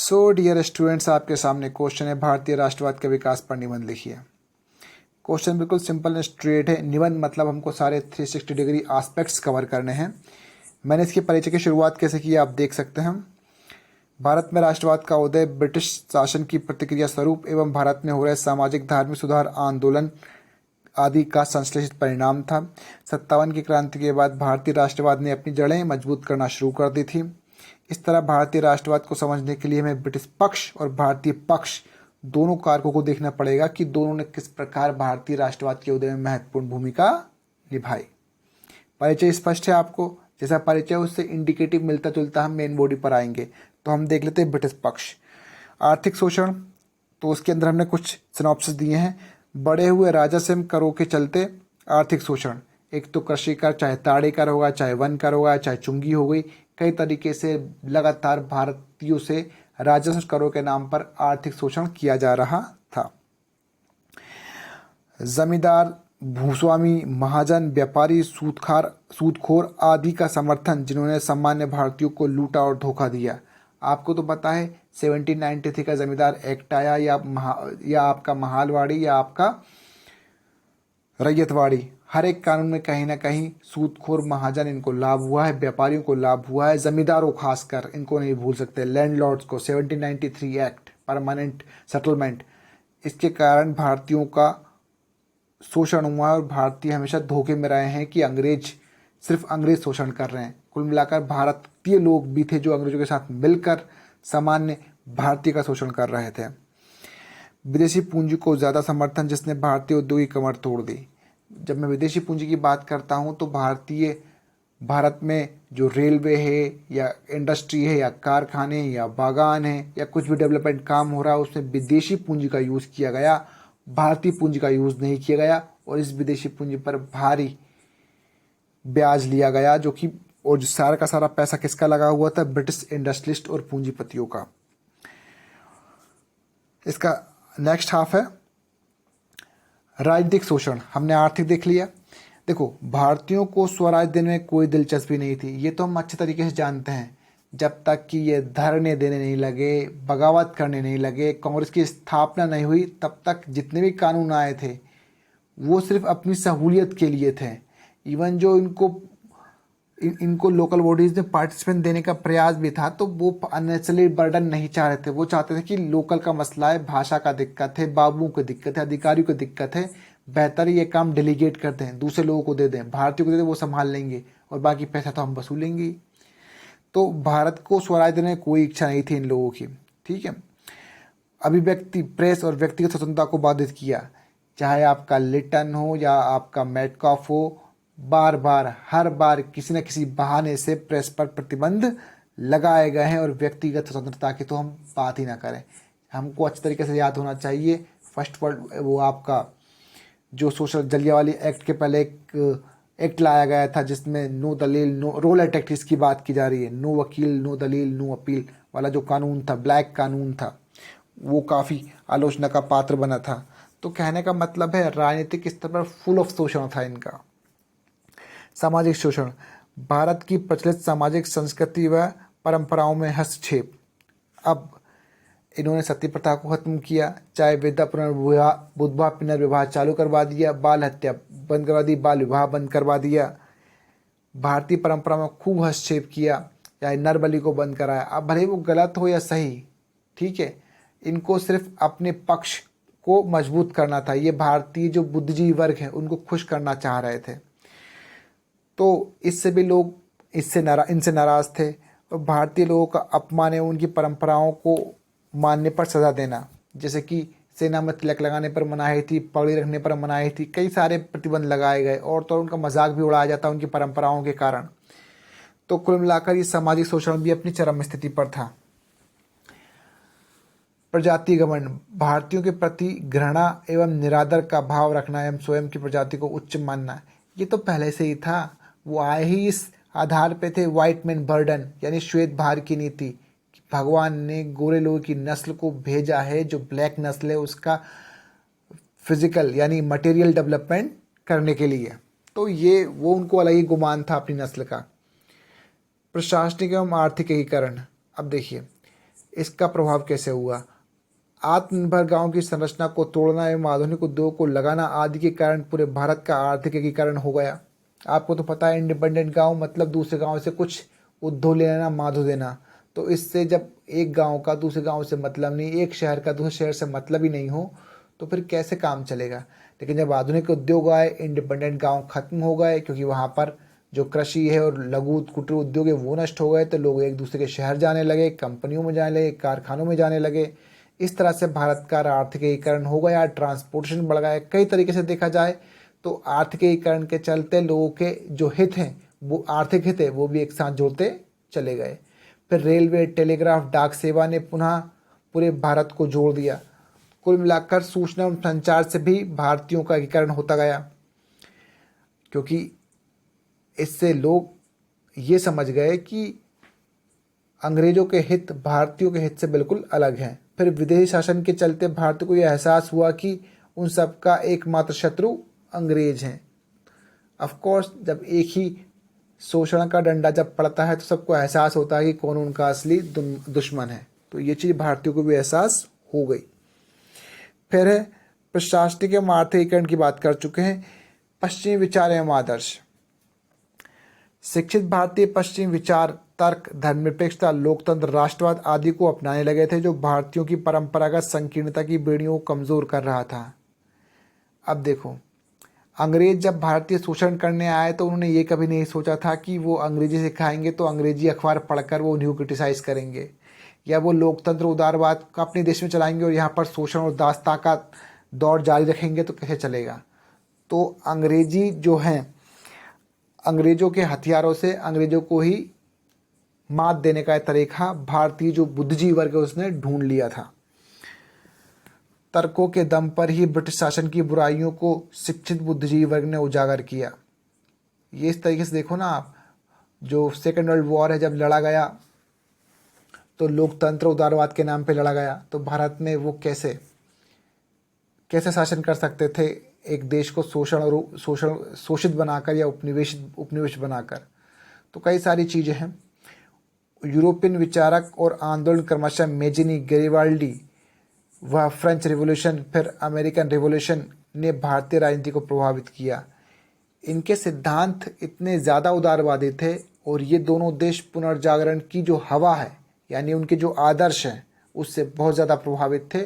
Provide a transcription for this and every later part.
So dear students, आपके सामने question है भारतीय राष्ट्रवाद के विकास पर निबंध लिखिए। क्वेश्चन बिल्कुल सिंपल एंड स्ट्रेट है। निबंध मतलब हमको सारे 360 डिग्री एस्पेक्ट्स कवर करने हैं। मैंने इसके परिचय की शुरुआत कैसे की आप देख सकते हैं। भारत में राष्ट्रवाद का उदय ब्रिटिश शासन की प्रतिक्रिया स्वरूप एवं भारत में हो रहे सामाजिक धार्मिक सुधार आंदोलन आदि का संश्लेषित परिणाम था। 57 की क्रांति के बाद भारतीय राष्ट्रवाद ने अपनी जड़ें मजबूत करना शुरू कर दी थी। इस तरह भारतीय राष्ट्रवाद को समझने के लिए हमें ब्रिटिश पक्ष और भारतीय पक्ष दोनों कारकों को देखना पड़ेगा कि दोनों ने किस प्रकार भारतीय राष्ट्रवाद के उदय में महत्वपूर्ण भूमिका निभाई। परिचय स्पष्ट है आपको। जैसा परिचय उससे इंडिकेटिव मिलता जुलता हम मेन बॉडी पर आएंगे। तो हम देख लेते हैं ब्रिटिश पक्ष। आर्थिक शोषण, तो उसके अंदर हमने कुछ सिनॉप्सिस दिए हैं। बढ़े हुए राजस्व करों के चलते आर्थिक शोषण, एक तो कृषि कर, चाहे ताड़ी कर होगा, चाहे वन कर होगा, चाहे चुंगी हो गई, कई तरीके से लगातार भारतीयों से राजस्व करों के नाम पर आर्थिक शोषण किया जा रहा था। जमींदार, भूस्वामी, महाजन, व्यापारी, सूदखोर आदि का समर्थन, जिन्होंने सामान्य भारतीयों को लूटा और धोखा दिया। आपको तो पता है 1793 का जमींदार एक्ट आया, या आपका महालवाड़ी या आपका रैयतवाड़ी। हर एक कानून में कहीं ना कहीं सूदखोर महाजन इनको लाभ हुआ है, व्यापारियों को लाभ हुआ है, जमींदारों खासकर इनको नहीं भूल सकते। लैंडलॉर्ड्स को 1793 एक्ट, परमानेंट सेटलमेंट, इसके कारण भारतीयों का शोषण हुआ है और भारतीय हमेशा धोखे में रहे हैं कि सिर्फ अंग्रेज शोषण कर रहे हैं। कुल मिलाकर भारतीय लोग भी थे जो अंग्रेजों के साथ मिलकर सामान्य भारतीय का शोषण कर रहे थे। विदेशी पूंजी को ज़्यादा समर्थन, जिसने भारतीय उद्योग की कमर तोड़ दी। जब मैं विदेशी पूंजी की बात करता हूं तो भारत में जो रेलवे है या इंडस्ट्री है या कारखाने या बागान है या कुछ भी डेवलपमेंट काम हो रहा है, उसमें विदेशी पूंजी का यूज़ किया गया, भारतीय पूंजी का यूज़ नहीं किया गया। और इस विदेशी पूंजी पर भारी ब्याज लिया गया, और जो सारा का सारा पैसा किसका लगा हुआ था? ब्रिटिश इंडस्ट्रियलिस्ट और पूंजीपतियों का। इसका नेक्स्ट हाफ है राजनीतिक शोषण। हमने आर्थिक देख लिया। देखो, भारतीयों को स्वराज देने में कोई दिलचस्पी नहीं थी, ये तो हम अच्छे तरीके से जानते हैं। जब तक कि ये धरने देने नहीं लगे, बगावत करने नहीं लगे, कांग्रेस की स्थापना नहीं हुई, तब तक जितने भी कानून आए थे वो सिर्फ अपनी सहूलियत के लिए थे। इवन जो इनको लोकल बॉडीज़ में पार्टिसिपेंट देने का प्रयास भी था, तो वो अननेसेसरी बर्डन नहीं चाह रहे थे। वो चाहते थे कि लोकल का मसला है, भाषा का दिक्कत है, बाबुओं की दिक्कत है, अधिकारियों की दिक्कत है, बेहतर ये काम डेलीगेट करते हैं, दूसरे लोगों को दे दें, भारतीयों को दे दें, वो संभाल लेंगे और बाकी पैसा तो हम वसूलेंगे। तो भारत को स्वराज देने में कोई इच्छा नहीं थी इन लोगों की। ठीक है। अभिव्यक्ति, प्रेस और व्यक्तिगत स्वतंत्रता को बाधित किया। चाहे आपका लिटन हो या आपका मेटकॉफ हो, हर बार किसी न किसी बहाने से प्रेस पर प्रतिबंध लगाए गए हैं और व्यक्तिगत स्वतंत्रता की तो हम बात ही ना करें। हमको अच्छे तरीके से याद होना चाहिए फर्स्ट वर्ल्ड वो आपका जो सोशल जलियांवाला एक्ट के पहले एक एक्ट लाया गया था, जिसमें नो दलील नो रोल एक्ट इसकी बात की जा रही है। नो वकील, नो दलील, नो अपील वाला जो कानून था, ब्लैक कानून था, वो काफ़ी आलोचना का पात्र बना था। तो कहने का मतलब है राजनीतिक स्तर पर फुल ऑफ शोषण था इनका। सामाजिक शोषण, भारत की प्रचलित सामाजिक संस्कृति व परंपराओं में हस्तक्षेप। अब इन्होंने सती प्रथा को खत्म किया, चाहे विधवा पुनर्विवाह, विधवा पुनर्विवाह चालू करवा दिया, बाल हत्या बंद करवा दी, बाल विवाह बंद करवा दिया, भारतीय परंपरा में खूब हस्तक्षेप किया, चाहे नर बलि को बंद कराया। अब भले वो गलत हो या सही, ठीक है, इनको सिर्फ अपने पक्ष को मजबूत करना था। ये भारतीय जो बुद्धिजीवी वर्ग है उनको खुश करना चाह रहे थे। तो इससे भी लोग इनसे नाराज़ थे और भारतीय लोगों का अपमान है उनकी परंपराओं को मानने पर सज़ा देना। जैसे कि सेना में तिलक लगाने पर मनाही थी, पगड़ी रखने पर मनाही थी, कई सारे प्रतिबंध लगाए गए और तो उनका मजाक भी उड़ाया जाता उनकी परंपराओं के कारण। तो कुल मिलाकर ये सामाजिक शोषण भी अपनी चरम स्थिति पर था। प्रजाति घमंड, भारतीयों के प्रति घृणा एवं निरादर का भाव रखना एवं स्वयं की प्रजाति को उच्च मानना, ये तो पहले से ही था। वो आए ही इस आधार पे थे, व्हाइट मैन बर्डन यानी श्वेत भार की नीति। भगवान ने गोरे लोगों की नस्ल को भेजा है, जो ब्लैक नस्ल है उसका फिजिकल यानी मटेरियल डेवलपमेंट करने के लिए। तो ये वो उनको अलग ही गुमान था अपनी नस्ल का। प्रशासनिक एवं आर्थिक एकीकरण। अब देखिए, इसका प्रभाव कैसे हुआ? आत्मनिर्भर गांव की संरचना को तोड़ना एवं आधुनिक उद्योग को लगाना आदि के कारण पूरे भारत का आर्थिक एकीकरण हो गया। आपको तो पता है, इंडिपेंडेंट गांव मतलब दूसरे गांव से कुछ उद्धव ले लेना, माधो देना। तो इससे जब एक गांव का दूसरे गांव से मतलब नहीं, एक शहर का दूसरे शहर से मतलब ही नहीं हो, तो फिर कैसे काम चलेगा? लेकिन जब आधुनिक उद्योग आए, इंडिपेंडेंट गांव खत्म हो गए, क्योंकि वहाँ पर जो कृषि है और लघु कुटीर उद्योग है वो नष्ट हो गए, तो लोग एक दूसरे के शहर जाने लगे, कंपनियों में जाने लगे, कारखानों में जाने लगे। इस तरह से भारत का आर्थिक एकीकरण हो गया, ट्रांसपोर्टेशन बढ़ गया। कई तरीके से देखा जाए तो आर्थिक एकीकरण के चलते लोगों के जो हित हैं, वो आर्थिक हित है, वो भी एक साथ जोड़ते चले गए। फिर रेलवे, टेलीग्राफ, डाक सेवा ने पुनः पूरे भारत को जोड़ दिया। कुल मिलाकर सूचना एवं संचार से भी भारतीयों का एकीकरण होता गया, क्योंकि इससे लोग ये समझ गए कि अंग्रेजों के हित भारतीयों के हित से बिल्कुल अलग हैं। फिर विदेशी शासन के चलते भारतीयों को यह एहसास हुआ कि उन सबका एकमात्र शत्रु अंग्रेज हैं। ऑफ कोर्स, जब एक ही शोषण का डंडा जब पड़ता है तो सबको एहसास होता है कि कौन उनका असली दुश्मन है। तो ये चीज़ भारतीयों को भी एहसास हो गई। फिर है प्रशासनिक एवं आर्थिक एकीकरण की बात कर चुके हैं। पश्चिमी विचार एवं आदर्श। शिक्षित भारतीय पश्चिमी विचार, तर्क, धर्मनिरपेक्षता, लोकतंत्र, राष्ट्रवाद आदि को अपनाने लगे थे, जो भारतीयों की परंपरागत संकीर्णता की बेड़ियों को कमज़ोर कर रहा था। अब देखो, अंग्रेज जब भारतीय शोषण करने आए तो उन्होंने ये कभी नहीं सोचा था कि वो अंग्रेजी सिखाएंगे तो अंग्रेजी अखबार पढ़कर वो उन्हें क्रिटिसाइज़ करेंगे, या वो लोकतंत्र उदारवाद का अपने देश में चलाएंगे और यहाँ पर शोषण और दासता का दौर जारी रखेंगे, तो कैसे चलेगा? तो अंग्रेजी जो हैं, अंग्रेज़ों के हथियारों से अंग्रेज़ों को ही मात देने का तरीका भारतीय जो बुद्धिजीवी वर्ग है उसने ढूंढ लिया था। तर्कों के दम पर ही ब्रिटिश शासन की बुराइयों को शिक्षित बुद्धिजीवी वर्ग ने उजागर किया। ये इस तरीके से देखो ना आप, जो सेकेंड वर्ल्ड वॉर है जब लड़ा गया तो लोकतंत्र उदारवाद के नाम पे लड़ा गया, तो भारत में वो कैसे शासन कर सकते थे एक देश को शोषित बनाकर या उपनिवेश बनाकर। तो कई सारी चीज़ें हैं। यूरोपियन विचारक और आंदोलन क्रमशः मेजिनी, गैरिबाल्डी व फ्रेंच रिवॉल्यूशन, फिर अमेरिकन रिवॉल्यूशन ने भारतीय राजनीति को प्रभावित किया। इनके सिद्धांत इतने ज़्यादा उदारवादी थे और ये दोनों देश पुनर्जागरण की जो हवा है, यानी उनके जो आदर्श हैं, उससे बहुत ज़्यादा प्रभावित थे।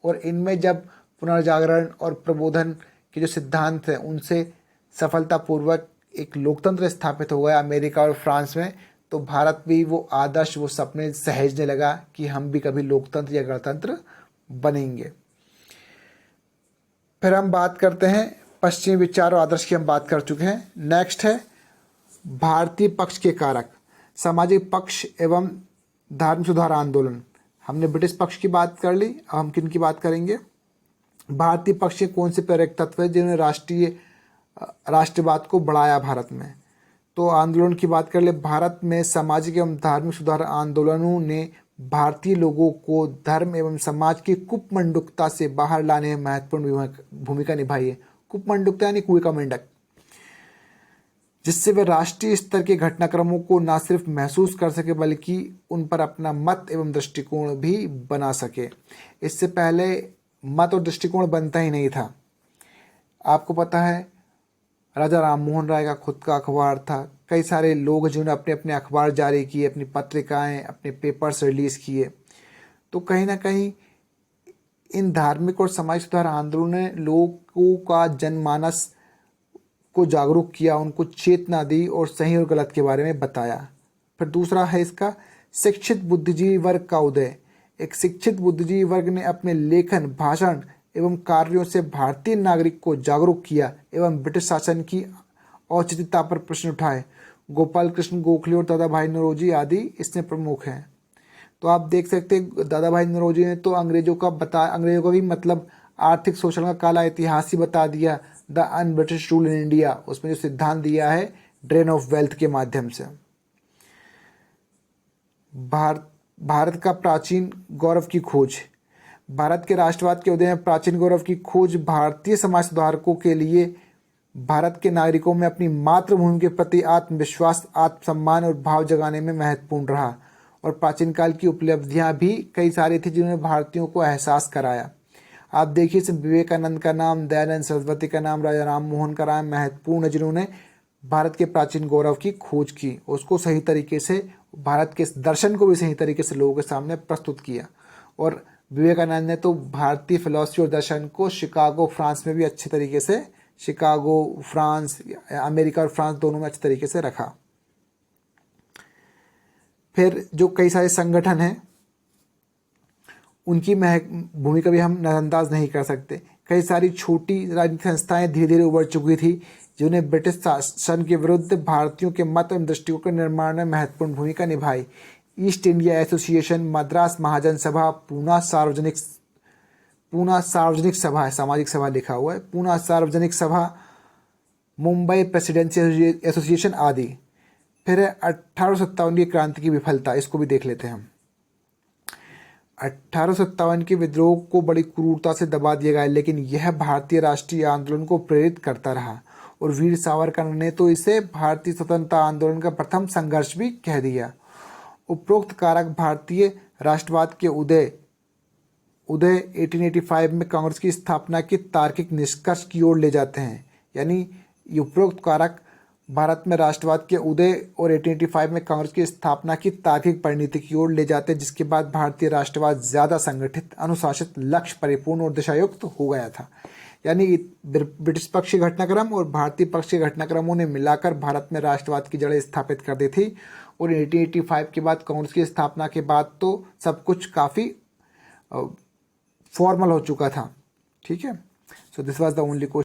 और इनमें जब पुनर्जागरण और प्रबोधन के जो सिद्धांत हैं उनसे सफलतापूर्वक एक लोकतंत्र स्थापित हो गया अमेरिका और फ्रांस में, तो भारत भी वो आदर्श, वो सपने सहेजने लगा कि हम भी कभी लोकतंत्र या गणतंत्र बनेंगे। फिर हम बात करते हैं पश्चिमी विचार और आदर्श की, हम बात कर चुके हैं। नेक्स्ट है भारतीय पक्ष के कारक, सामाजिक पक्ष एवं धार्मिक सुधार आंदोलन। हमने ब्रिटिश पक्ष की बात कर ली, अब हम किन की बात करेंगे? भारतीय पक्ष के कौन से प्रेरक तत्व है जिन्होंने राष्ट्रवाद को बढ़ाया भारत में? तो आंदोलन की बात कर ले। भारत में सामाजिक एवं धार्मिक सुधार आंदोलनों ने भारतीय लोगों को धर्म एवं समाज की कुपमंडुकता से बाहर लाने में महत्वपूर्ण भूमिका निभाई है। कुपमंडुकता यानी कुएं का मेंढक, जिससे वे राष्ट्रीय स्तर के घटनाक्रमों को न सिर्फ महसूस कर सके बल्कि उन पर अपना मत एवं दृष्टिकोण भी बना सके। इससे पहले मत और दृष्टिकोण बनता ही नहीं था। आपको पता है, राजा राममोहन राय का खुद का अखबार था, कई सारे लोग जिन्होंने अपने अपने अखबार जारी किए, अपनी पत्रिकाएं, अपने पेपर्स रिलीज़ किए। तो कहीं ना कहीं इन धार्मिक और सामाजिक सुधार आंदोलन ने लोगों का जनमानस को जागरूक किया, उनको चेतना दी और सही और गलत के बारे में बताया। फिर दूसरा है इसका शिक्षित बुद्धिजीवी वर्ग का उदय। एक शिक्षित बुद्धिजीवी वर्ग ने अपने लेखन, भाषण एवं कार्यों से भारतीय नागरिक को जागरूक किया एवं ब्रिटिश शासन की औचित्यता पर प्रश्न उठाए। गोपाल कृष्ण गोखले और दादा भाई नौरोजी आदि इसमें प्रमुख हैं। तो आप देख सकते हैं, दादा भाई नौरोजी ने तो अंग्रेजों का भी मतलब आर्थिक शोषण का काला इतिहास ही बता दिया। The un British rule in India, उसमें जो सिद्धांत दिया है ड्रेन ऑफ वेल्थ के माध्यम से। भारत का प्राचीन गौरव की खोज। भारत के राष्ट्रवाद के उदय में प्राचीन गौरव की खोज भारतीय समाज सुधारकों के लिए भारत के नागरिकों में अपनी मातृभूमि के प्रति आत्मविश्वास, आत्मसम्मान और भाव जगाने में महत्वपूर्ण रहा। और प्राचीन काल की उपलब्धियां भी कई सारी थी जिन्होंने भारतीयों को एहसास कराया। आप देखिए इसमें विवेकानंद का नाम, दयानंद सरस्वती का नाम, राजा राम मोहन का नाम महत्वपूर्ण है, जिन्होंने भारत के प्राचीन गौरव की खोज की, उसको सही तरीके से, भारत के दर्शन को भी सही तरीके से लोगों के सामने प्रस्तुत किया। और विवेकानंद ने तो भारतीय फिलॉसफी और दर्शन को शिकागो फ्रांस में भी अच्छे तरीके से, शिकागो फ्रांस, अमेरिका और फ्रांस दोनों में अच्छे तरीके से रखा। फिर जो कई सारे संगठन हैं उनकी भूमिका भी हम नजरअंदाज नहीं कर सकते। कई सारी छोटी राजनीतिक संस्थाएं धीरे धीरे उभर चुकी थी जिन्होंने ब्रिटिश शासन के विरुद्ध भारतीयों के मत एवं दृष्टिकोण के निर्माण में महत्वपूर्ण भूमिका निभाई। ईस्ट इंडिया एसोसिएशन, मद्रास महाजन सभा, पूना सार्वजनिक सभा है, सामाजिक सभा लिखा हुआ है, पूना सार्वजनिक सभा, मुंबई प्रेसिडेंसी एसोसिएशन आदि। फिर 1857 की क्रांति की विफलता, इसको भी देख लेते हैं हम। 1857 के विद्रोह को बड़ी क्रूरता से दबा दिया गया, लेकिन यह भारतीय राष्ट्रीय आंदोलन को प्रेरित करता रहा और वीर सावरकर ने तो इसे भारतीय स्वतंत्रता आंदोलन का प्रथम संघर्ष भी कह दिया। उपरोक्त कारक भारतीय राष्ट्रवाद के उदय 1885 में कांग्रेस की स्थापना के तार्किक निष्कर्ष की ओर ले जाते हैं। यानी ये उपरोक्त कारक भारत में राष्ट्रवाद के उदय और 1885 में कांग्रेस की स्थापना की तार्किक परिणति की ओर ले जाते हैं, जिसके बाद भारतीय राष्ट्रवाद ज्यादा संगठित, अनुशासित, लक्ष्य परिपूर्ण और दिशायुक्त हो गया था। यानी ब्रिटिश पक्ष के घटनाक्रम और भारतीय पक्ष के घटनाक्रमों ने मिलाकर भारत में राष्ट्रवाद की जड़ें स्थापित कर दी थी। और 1885 के बाद कांग्रेस की स्थापना के बाद तो सब कुछ काफ़ी फॉर्मल हो चुका था। ठीक है, so this was the only question.